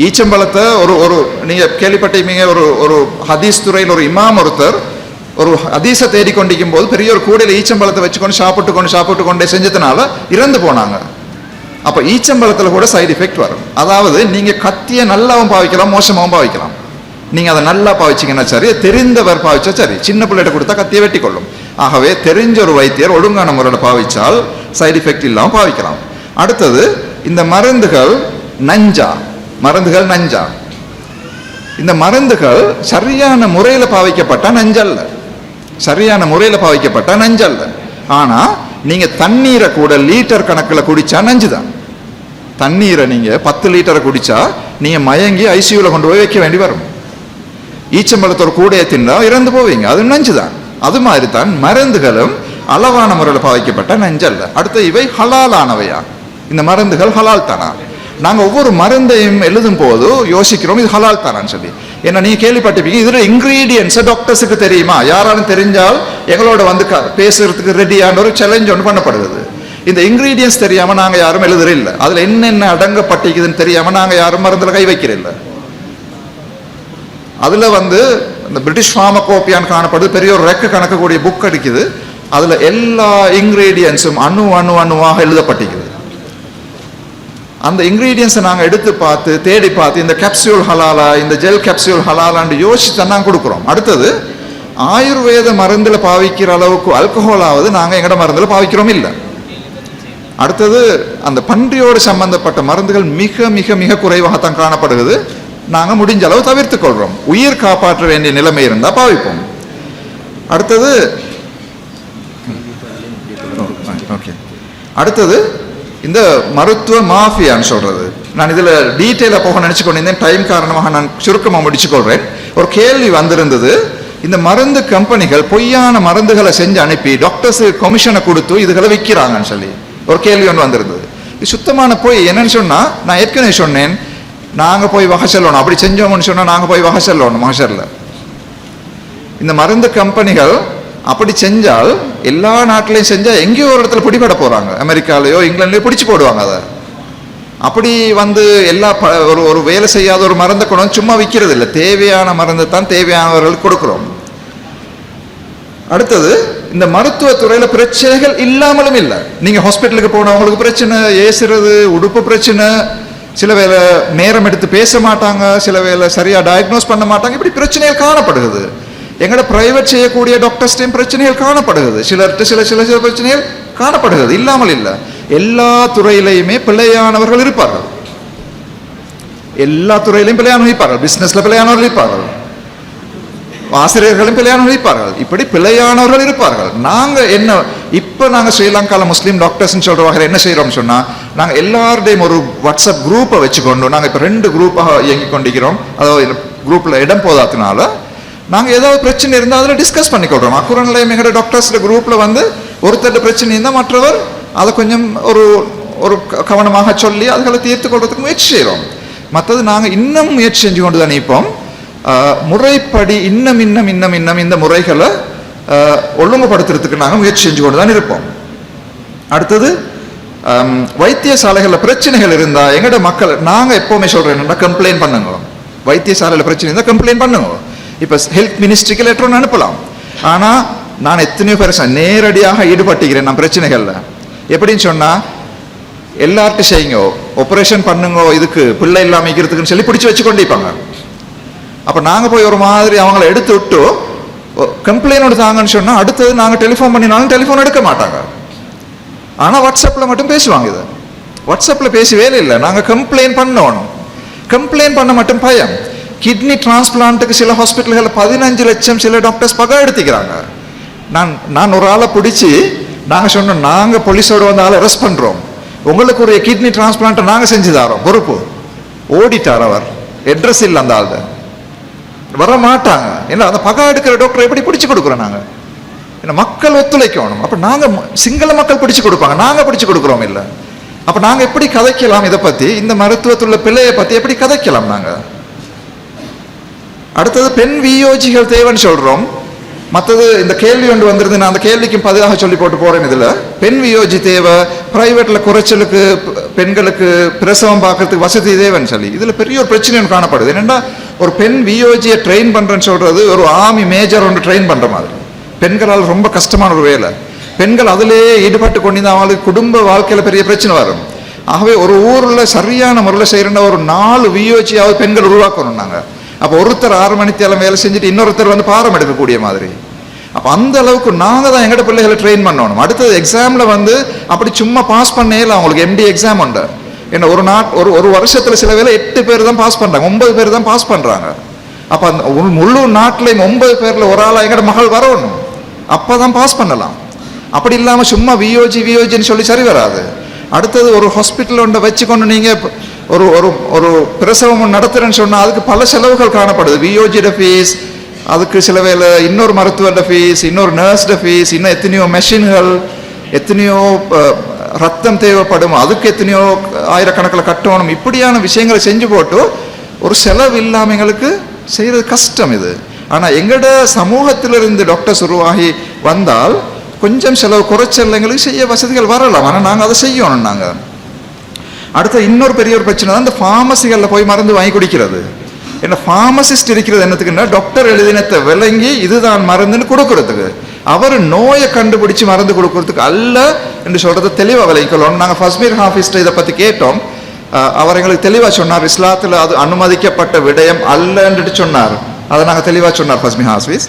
ஈச்சம்பழத்தை ஒரு நீங்க கேள்விப்பட்டீங்க, ஒரு ஹதீஸ் துறையில் ஒரு இமாம் ஒருத்தர் ஒரு ஹதீஸை தேடிக்கொண்டிருக்கும் போது பெரிய ஒரு கூடையில் ஈச்சம்பழத்தை வச்சுக்கொண்டு சாப்பிட்டு கொண்டே செஞ்சதுனால இறந்து போனாங்க. அப்ப ஈச்சம்பழத்தில் கூட சைடு எஃபெக்ட் வரும். அதாவது நீங்க கத்தியை நல்லாவும் பாவிக்கலாம், மோசமாகவும் பாவிக்கலாம். நீங்க அதை நல்லா பாவிச்சிங்கன்னா சரி, தெரிந்தவர் பாவிச்சா சரி. சின்ன பிள்ளைகிட்ட கொடுத்தா கத்தியை வெட்டி கொள்ளும். ஆகவே தெரிஞ்ச ஒரு வைத்தியர் ஒழுங்கான முறையில் பாவிச்சால் சைடு எஃபெக்ட் இல்லாமல் பாவிக்கலாம். அடுத்தது இந்த மருந்துகள் நஞ்சா. இந்த மருந்துகள் சரியான முறையில் பாவிக்கப்பட்ட நஞ்சல்ல. ஆனா நீங்க தண்ணீரை கூட லிட்டர் கணக்கில் குடிச்சா நஞ்சு தான். தண்ணீரை நீங்க 10 லிட்டரை குடிச்சா நீங்க மயங்கி ஐசியூல கொண்டு போய் வைக்க வேண்டி வரும். ஈச்சம்பழத்தோட கூடையை தின்னா இறந்து போவீங்க, அது நஞ்சு தான். அது மாதிரி தான் மருந்துகளும் அளவான முறையில் பாவிக்கப்பட்ட நஞ்சல்ல. அடுத்து இவை ஹலாலானவையா? இந்த மருந்துகள் ஹலால் தானா? நாங்கள் ஒவ்வொரு மருந்தையும் எழுதும் போது யோசிக்கிறோம் இது ஹலால் தானான்னு சொல்லி. ஏன்னா நீங்க கேள்விப்பட்டிருப்பீங்க இதில் இன்கிரீடியன்ஸை டாக்டர்ஸுக்கு தெரியுமா? யாராலும் தெரிஞ்சால் எங்களோட பேசுறதுக்கு ரெடியான ஒரு சேலஞ்ச் ஒன்று பண்ணப்படுகிறது. இந்த இன்கிரீடியன்ஸ் தெரியாம நாங்க யாரும் எழுதுறதில்லை. அதுல என்னென்ன அடங்கப்பட்டிருக்குதுன்னு தெரியாம நாங்க யாரும் மருந்துல கை வைக்கிறதில்லை. அதுல இந்த பிரிட்டிஷ் ஃபார்மகோபியான்னு காணப்படுது, பெரிய ஒரு ரெக்க கணக்கக்கூடிய புக் அடிக்குது. அதுல எல்லா இன்கிரீடியன்ஸும் அணுவாக எழுதப்பட்டிருக்குது. அந்த இன்கிரீடியன்ஸை நாங்கள் எடுத்து பார்த்து தேடி பார்த்து இந்த கேப்சியூல் ஹலாலா, இந்த ஜெல் கேப்சியூல் ஹலாலான்னு யோசிச்சு நாங்கள் கொடுக்குறோம். அடுத்தது ஆயுர்வேத மருந்துல பாவிக்கிற அளவுக்கு ஆல்கஹாலாவது நாங்கள் எங்கட மருந்துல பாவிக்கிறோம் இல்லை. அடுத்தது அந்த பன்றியோடு சம்பந்தப்பட்ட மருந்துகள் மிக மிக மிக குறைவாகத்தான் காணப்படுகிறது. நாங்கள் முடிஞ்ச அளவு தவிர்த்து கொள்றோம். உயிர் காப்பாற்ற வேண்டிய நிலைமை இருந்தால் பாவிப்போம். அடுத்தது இந்த மருத்துவ மாஃபியான்னு சொல்றது. நான் இதுல டீட்டெயிலா போக நினைச்சு கொண்டிருந்தேன். டைம் காரணமாக நான் சுருக்கமாக முடிச்சுக்கொள்றேன். ஒரு கேள்வி வந்திருந்தது, இந்த மருந்து கம்பெனிகள் பொய்யான மருந்துகளை செஞ்சு அனுப்பி டாக்டர்ஸ் கமிஷனை கொடுத்து இதுகளை விற்கிறாங்கன்னு சொல்லி ஒரு கேள்வி ஒன்று வந்திருந்தது. இது சுத்தமான பொய். என்னன்னு சொன்னா, நான் ஏற்கனவே சொன்னேன், நாங்க போய் வகை செல்லணும். அப்படி செஞ்சோம்னு சொன்னா நாங்க போய் வகை செல்லணும். மகசரில் இந்த மருந்து கம்பெனிகள் அப்படி செஞ்சால் எல்லா நாட்டிலையும் செஞ்சால் எங்கேயோ ஒரு இடத்துல பிடிபட போகிறாங்க, அமெரிக்காலேயோ இங்கிலாந்துலேயோ பிடிச்சி போடுவாங்க. அதை அப்படி வந்து எல்லா ஒரு வேலை செய்யாத ஒரு மருந்தை கொண்டு வந்து சும்மா விற்கிறது இல்லை, தேவையான மருந்தை தான் தேவையானவர்களுக்கு கொடுக்குறோம். அடுத்தது, இந்த மருத்துவத்துறையில் பிரச்சனைகள் இல்லாமலும் இல்லை. நீங்கள் ஹாஸ்பிட்டலுக்கு போனவங்களுக்கு பிரச்சனை, ஏசுறது, உடுப்பு பிரச்சனை, சில வேளை நேரம் எடுத்து பேச மாட்டாங்க, சில வேளை சரியாக டயக்னோஸ் பண்ண மாட்டாங்க, இப்படி பிரச்சனைகள் காணப்படுகிறது. எங்களோட பிரைவேட் செய்யக்கூடிய டாக்டர்ஸ்டையும் பிரச்சனைகள் காணப்படுகிறது, சிலர்கிட்ட சில சில சில பிரச்சனைகள் காணப்படுகிறது, இல்லாமல் இல்லை. எல்லா துறையிலையுமே பிள்ளையானவர்கள் இருப்பார்கள், எல்லா துறையிலையும் பிள்ளையானவர்கள் இருப்பார்கள், பிசினஸ்ல பிள்ளையானவர்கள் இருப்பார்கள், ஆசிரியர்களும் பிள்ளையானவர்கள் இருப்பார்கள், இப்படி பிள்ளையானவர்கள் இருப்பார்கள். நாங்கள் என்ன இப்போ நாங்கள் ஸ்ரீலங்காவில் முஸ்லீம் டாக்டர்ஸ்ன்னு சொல்கிற வகையில் என்ன செய்கிறோம்னு சொன்னால், நாங்கள் எல்லாருடையும் ஒரு வாட்ஸ்அப் குரூப்பை வச்சுக்கொண்டு, நாங்கள் இப்போ 2 குரூப்பாக இயங்கி கொண்டிருக்கிறோம். அதாவது குரூப்பில் இடம் போதாதனால நாங்கள் ஏதாவது பிரச்சனை இருந்தால் அதில் டிஸ்கஸ் பண்ணிக்கொள்கிறோம். அக்குற நிலையம் எங்களோட டாக்டர்ஸ் குரூப்பில் வந்து ஒருத்தர் பிரச்சனை இருந்தால் மற்றவர் அதை கொஞ்சம் ஒரு கவனமாக சொல்லி அதுகளை தீர்த்து கொள்றதுக்கு முயற்சி செய்கிறோம். மற்றது நாங்கள் இன்னும் முயற்சி செஞ்சு கொண்டு தான் நிற்போம். முறைப்படி இன்னும் இன்னும் இன்னும் இன்னும் இந்த முறைகளை ஒழுங்குபடுத்துறதுக்கு நாங்கள் முயற்சி செஞ்சு கொண்டு தான் இருப்போம். அடுத்தது, வைத்தியசாலைகளில் பிரச்சனைகள் இருந்தால் எங்களோட மக்கள், நாங்கள் எப்போவுமே சொல்கிறோம் என்னென்னா, கம்ப்ளைண்ட் பண்ணுங்க. வைத்தியசாலையில் பிரச்சனை இருந்தால் கம்ப்ளைண்ட் பண்ணுங்க. இப்போ ஹெல்த் மினிஸ்ட்ரிக்கு லெட்டர் ஒன்று அனுப்பலாம். ஆனால் நான் எத்தனையோ பேர் நேரடியாக ஈடுபட்டுக்கிறேன் நான் பிரச்சனைகளில். எப்படின்னு சொன்னால், எல்லார்ட்டும் செய்யுங்க, ஆப்ரேஷன் பண்ணுங்க, இதுக்கு பிள்ளை இல்லாமல் இருக்கிறதுக்குன்னு சொல்லி பிடிச்சி வச்சு கொண்டிருப்பாங்க. அப்போ நாங்கள் போய் ஒரு மாதிரி அவங்கள எடுத்து விட்டு கம்ப்ளைண்ட் தாங்கன்னு சொன்னால், அடுத்தது நாங்கள் டெலிஃபோன் பண்ணினாலும் டெலிஃபோன் எடுக்க மாட்டாங்க. ஆனால் வாட்ஸ்அப்பில் மட்டும் பேசுவாங்க. இதை வாட்ஸ்அப்பில் பேசி வேலை இல்லை, நாங்கள் கம்ப்ளைண்ட் பண்ணணும். கம்ப்ளைண்ட் பண்ண மட்டும் பயம். கிட்னி டிரான்ஸ்பிளான்ட்டுக்கு சில ஹாஸ்பிட்டல்களில் 15 லட்சம் சில டாக்டர்ஸ் பகை எடுத்துக்கிறாங்க. நான் ஒரு ஆளை பிடிச்சி நாங்கள் சொன்னோம், நாங்கள் போலீஸோடு வந்து ஆளை அரெஸ்ட் பண்ணுறோம், உங்களுக்கு ஒரு கிட்னி டிரான்ஸ்பிளான்ட்டை நாங்கள் செஞ்சு தரோம், பொறுப்பு. ஓடிட்டார் அவர், அட்ரஸ் இல்லை அந்த ஆள், வர மாட்டாங்க. ஏன்னா அந்த பகை எடுக்கிற டாக்டரை எப்படி பிடிச்சி கொடுக்குறோம் நாங்கள்? ஏன்னா மக்கள் ஒத்துழைக்கணும். அப்போ நாங்கள் சிங்கள மக்கள் பிடிச்சி கொடுப்பாங்க, நாங்கள் பிடிச்சி கொடுக்குறோம் இல்லை. அப்போ நாங்கள் எப்படி கதைக்கலாம் இதை பற்றி, இந்த மருத்துவத்துள்ள பிள்ளையை பற்றி எப்படி கதைக்கலாம் நாங்கள்? அடுத்தது, பெண் வியோஜிகள் தேவைன்னு சொல்கிறோம். மற்றது இந்த கேள்வி ஒன்று வந்துருந்து, நான் அந்த கேள்விக்கும் பதிலாக சொல்லி போட்டு போகிறேன். இதில் பெண் வியோஜி தேவை, ப்ரைவேட்டில் குறைச்சலுக்கு பெண்களுக்கு பிரசவம் பார்க்கறதுக்கு வசதி தேவைன்னு சொல்லி இதில் பெரிய ஒரு பிரச்சனை காணப்படுது. என்னென்னா, ஒரு பெண் வியோஜியை ட்ரெயின் பண்ணுறேன்னு சொல்கிறது ஒரு ஆர்மி மேஜர் ஒன்று ட்ரெயின் பண்ணுற மாதிரி. பெண்களால் ரொம்ப கஷ்டமான ஒரு வேலை. பெண்கள் அதிலேயே ஈடுபட்டு கொண்டு அவங்களுக்கு குடும்ப வாழ்க்கையில் பெரிய பிரச்சனை வரும். ஆகவே ஒரு ஊரில் சரியான முறையில் செய்கிறோன்னா ஒரு 4 வியோஜியாவது பெண்கள் உருவாக்கணும் நாங்கள். அப்போ ஒருத்தர் 6 மணித்தேலம் வேலை செஞ்சுட்டு இன்னொருத்தர் வந்து பாடம் எடுக்கக்கூடிய மாதிரி. அப்போ அந்த அளவுக்கு நாங்கள் தான் எங்கள்ட பிள்ளைகளை ட்ரெயின் பண்ணணும். அடுத்தது எக்ஸாமில் வந்து அப்படி சும்மா பாஸ் பண்ணேல, அவங்களுக்கு MD எக்ஸாம் உண்டு. ஏன்னா ஒரு வருஷத்தில் சில வேலை 8 பேர் தான் பாஸ் பண்ணுறாங்க, 9 பேர் தான் பாஸ் பண்ணுறாங்க. அப்போ அந்த முழு நாட்டிலையும் 9 பேரில் ஒரு ஆளாக எங்கள்ட மகள் வரணும், அப்போ தான் பாஸ் பண்ணலாம். அப்படி இல்லாமல் சும்மா வியோஜின்னு சொல்லி சரி வராது. அடுத்தது, ஒரு ஹாஸ்பிட்டல் ஒன்றை வச்சுக்கொண்டு நீங்கள் ஒரு ஒரு ஒரு பிரசவம் நடத்துறேன்னு சொன்னால் அதுக்கு பல செலவுகள் காணப்படுது. வியோஜியோட ஃபீஸ், அதுக்கு சில வேலை இன்னொரு மருத்துவரோட ஃபீஸ், இன்னொரு நர்ஸ்ட ஃபீஸ், இன்னும் எத்தனையோ மெஷின்கள், எத்தனையோ ரத்தம் தேவைப்படும், அதுக்கு எத்தனையோ ஆயிரக்கணக்கில் கட்டணும். இப்படியான விஷயங்களை செஞ்சு போட்டு ஒரு செலவு இல்லாமல் எங்களுக்கு செய்கிறது கஷ்டம் இது. ஆனால் எங்களோட சமூகத்திலிருந்து டாக்டர்ஸ் உருவாகி வந்தால் கொஞ்சம் செலவு குறைச்சல் எங்களுக்கு செய்ய வசதிகள் வரலாம். ஆனால் நாங்கள் அதை செய்யணும். நாங்கள் அடுத்த இன்னொரு பெரிய ஒரு பிரச்சனை தான் இந்த ஃபார்மசிகளில் போய் மருந்து வாங்கி குடிக்கிறது. ஏன்னா ஃபார்மசிஸ்ட் இருக்கிறது என்னத்துக்குன்னா, டாக்டர் எழுதினத்தை விளங்கி இதுதான் மருந்துன்னு கொடுக்கறதுக்கு, அவர் நோயை கண்டுபிடிச்சு மருந்து கொடுக்கறதுக்கு அல்ல என்று சொல்றதை தெளிவாக விளங்கிக்கொள்ளணும். நாங்கள் ஃபஸ்மீர் ஹாஃபிஸ்ட்டை இதை பற்றி கேட்டோம். அவர் எங்களுக்கு தெளிவாக சொன்னார், இஸ்லாத்தில் அது அனுமதிக்கப்பட்ட விடயம் அல்லன்ட்டு சொன்னார். அதை நாங்கள் தெளிவாக சொன்னார் ஃபஸ்மீர் ஹாஃபிஸ்.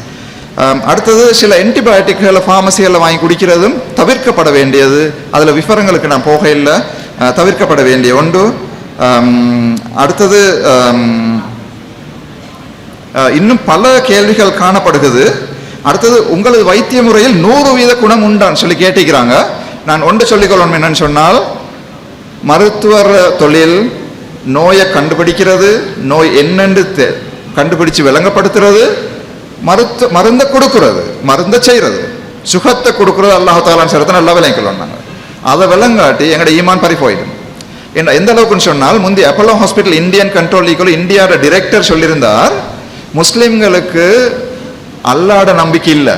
அடுத்தது, சில ஆன்டிபயோட்டிக்களை ஃபார்மசிகளில் வாங்கி குடிக்கிறதும் தவிர்க்கப்பட வேண்டியது. அதில் விவரங்களுக்கு நான் போக இல்லை, தவிர்க்கப்பட வேண்டிய ஒன்று. அடுத்தது, இன்னும் பல கேள்விகள் காணப்படுகிறது. அடுத்தது, உங்களது வைத்திய முறையில் 100% குணம் உண்டான்னு சொல்லி கேட்டிக்கிறாங்க. நான் ஒன்று சொல்லிக்கொள்ளணும், என்னன்னு சொன்னால், மருத்துவர் தொழில் நோயை கண்டுபிடிக்கிறது, நோய் என்னென்று கண்டுபிடிச்சு விளங்கப்படுத்துறது, மருந்தை கொடுக்கறது, மருந்தை செய்கிறது, சுகத்தை கொடுக்கறது அல்லாஹ் தாலான்னு சொல்றதை நல்லா விளங்கிக்கொள்ளணும். நாங்கள் அதை விளங்காட்டி எங்களோட ஈமான் பறி போயிடும். எந்த அளவுக்குன்னு சொன்னால், முந்தைய அப்போலோ ஹாஸ்பிட்டல் இந்தியன் கண்ட்ரோல் லீக்கில் இந்தியாவோட டிரெக்டர் சொல்லியிருந்தார், முஸ்லீம்களுக்கு அல்லாட நம்பிக்கை இல்லை,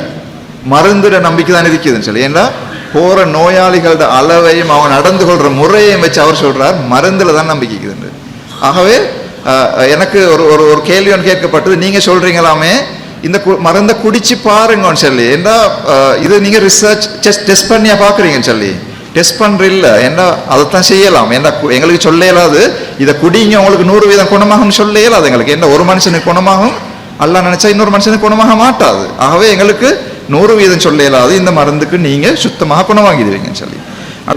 மருந்துட நம்பிக்கை தான் இருக்குதுன்னு சொல்லி. ஏன்னா போற நோயாளிகளோட அளவையும் அவன் நடந்து கொள்ற முறையையும் வச்சு அவர் சொல்றார் மருந்துல தான் நம்பிக்கை இருக்குதுன்னு. ஆகவே எனக்கு ஒரு ஒரு கேள்வி ஒன்று கேட்கப்பட்டது, நீங்க சொல்றீங்களாமே இந்த மருந்தை குடிச்சு பாருங்கன்னு சொல்லி. ஏன்னா இது நீங்க ரிசர்ச் டெஸ்ட் பண்ணியா பாக்குறீங்கன்னு சொல்லி. டெஸ்ட் பண்ற இல்லை, ஏன்னா அதைத்தான் செய்யலாம். ஏன்னா எங்களுக்கு சொல்ல இயலாது இதை குடிங்க உங்களுக்கு 100% குணமாகும் சொல்ல இயலாது எங்களுக்கு. என்ன ஒரு மனுஷனுக்கு குணமாகும் அல்லாஹ் நினைச்சா இன்னொரு மனுஷனுக்கு குணமாக மாட்டாது. ஆகவே எங்களுக்கு 100% சொல்ல இயலாது இந்த மருந்துக்கு நீங்க சுத்தமாக குணமாகிடுவீங்கன்னு சொல்லி.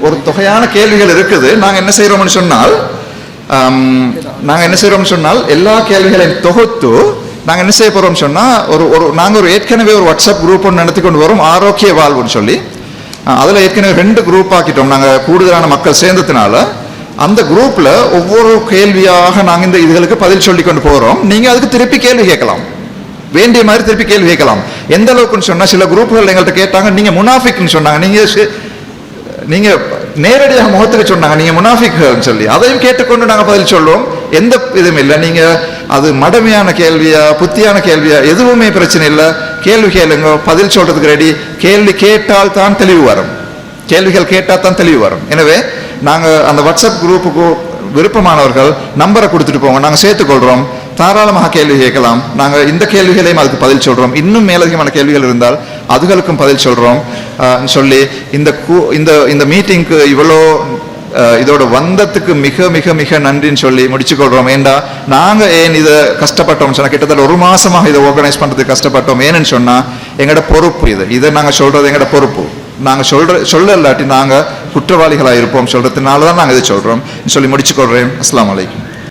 ஒரு தொகையான கேள்விகள் இருக்குது. நாங்க என்ன செய்யறோம்னு சொன்னால் எல்லா கேள்விகளையும் தொகுத்து நாங்க என்ன செய்ய போறோம் சொன்னா நாங்க ஏற்கனவே ஒரு வாட்ஸ்அப் குரூப் ஒன்று நடத்தி கொண்டு வரோம், ஆரோக்கிய வாழ்வுன்னு சொல்லி. அதுல ஏற்கனவே 2 குரூப் ஆக்கிட்டோம் நாங்க, கூடுதலான மக்கள் சேர்ந்ததுனால. அந்த குரூப்ல ஒவ்வொரு கேள்வியாக நாங்க இந்த இதுகளுக்கு பதில் சொல்லி கொண்டு போறோம். நீங்க அதுக்கு திருப்பி கேள்வி கேட்கலாம், வேண்டிய மாதிரி திருப்பி கேள்வி கேட்கலாம். எந்த அளவுக்குன்னு சொன்னா சில குரூப்புகள் எங்கள்கிட்ட கேட்டாங்க, நீங்க முனாஃபிக்னு சொன்னாங்க, நீங்க நேரடியாக முகத்துக்கு சொன்னாங்க நீங்க முனாஃபிக்னு சொல்லி. அதையும் கேட்டுக்கொண்டு நாங்க பதில் சொல்றோம், எந்த இதுவும் இல்லை. நீங்க அது மடமையான கேள்வியா புத்தியான கேள்வியா எதுவுமே பிரச்சனை இல்லை, கேள்வி கேளுங்க, பதில் சொல்றதுக்கு ரெடி. கேள்வி கேட்டால் தான் தெளிவு வரும், கேள்விகள் கேட்டால் தான் தெளிவு வரும். எனவே நாங்க அந்த வாட்ஸ்அப் குரூப்புக்கு விருப்பமானவர்கள் நம்பரை கொடுத்துட்டு போங்க, நாங்க சேர்த்துக்கொள்றோம், தாராளமாக கேள்வி கேட்கலாம். நாங்க இந்த கேள்விகளையும் அதுக்கு பதில் சொல்றோம், இன்னும் மேலதிகமான கேள்விகள் இருந்தால் அதுகளுக்கும் பதில் சொல்றோம் சொல்லி இந்த மீட்டிங்க்கு இவ்வளோ இதோட வந்ததுக்கு மிக மிக மிக நன்றின்னு சொல்லி முடிச்சுக்கொள்றோம். ஏண்டா நாங்க ஏன் இதை கஷ்டப்பட்டோம் சொன்னா, கிட்டத்தட்ட 1 மாசமாக இதை ஆர்கனைஸ் பண்றதுக்கு கஷ்டப்பட்டோம். ஏன்னு சொன்னா எங்களோட பொறுப்பு இதை நாங்க சொல்றது எங்களோட பொறுப்பு. நாங்க சொல்ல இல்லாட்டி நாங்க குற்றவாளிகளா இருப்போம் சொல்றதுனால தான் நாங்க இதை சொல்றோம் சொல்லி முடிச்சுக்கொள்றேன். அஸ்ஸலாமு அலைக்கும்.